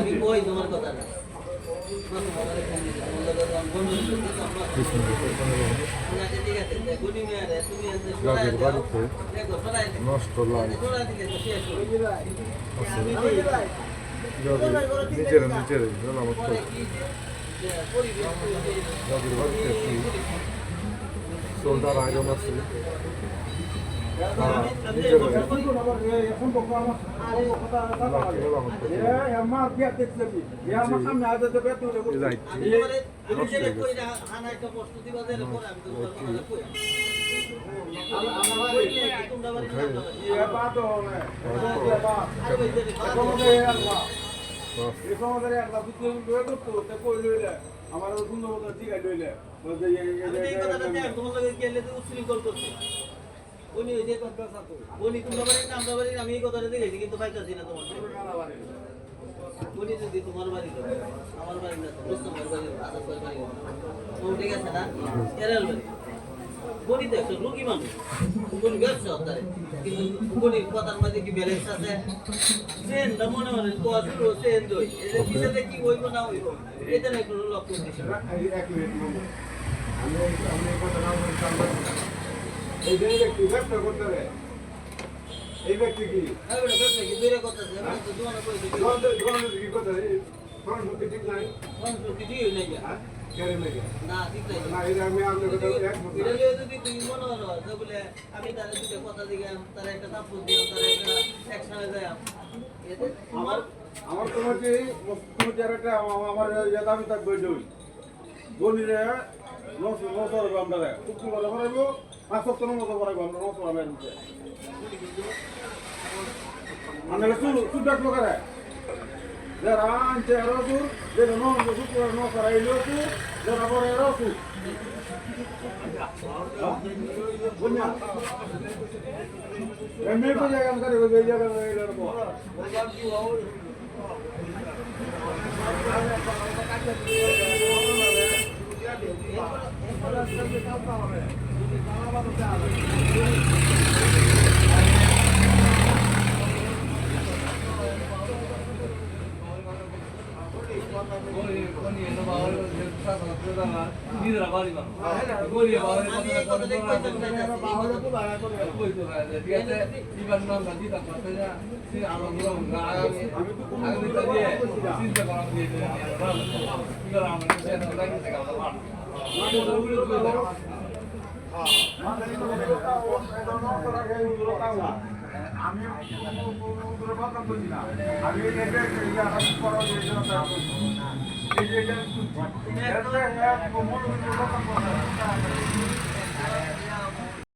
আমি কই তোমার কথা না ঠিক আছে গুনি মেয়ে তুমি নষ্ট লাগে নিজের আমার তো যাদের বাড়িতে সোল্ডার আয়রন আছে আমার সুন্দর ঠিক আছে উচ্ছৃঙ্খল করছে উনি ওই যে উনি তোমরা বাড়ি না আমরা বাড়ি আমি এই কথাটা দেখেছি কিন্তু পাইতাছি না তোমার উনি যদি তোমার বাড়ি আমার বাড়ি না মুসলমান বাড়ি আসাদ বাড়ি ও ঠিক আছে না কেরাল বাড়ি উনি তো একটা রোগী মানুষ উনি ব্যবসা হতারে কিন্তু উনি কথার মাঝে কি ব্যালেন্স আছে ট্রেনটা মনে মনে কোয়া শুরু ট্রেন দই এদের পিছনে কি হইব না হইব এটা না একটু লক্ষ্য দিচ্ছি এই ব্যক্তি ব্যবসা করতে হবে এই ব্যক্তি কি আমার তোমার একটা আমার দাবি থাকবে গলিরে আমরা চুক্তি করে করাইব 5 সপ্তাহের মতো করাইব আমরা নষ্ট হবে মানে সুদাক লোকেরা যারা আনছে রসুর যেটা নষ্ট করাইলো যারা পরে রসুর এমনি তো জায়গা করে ওই জায়গা আমি কথা বলছি না আমি এটা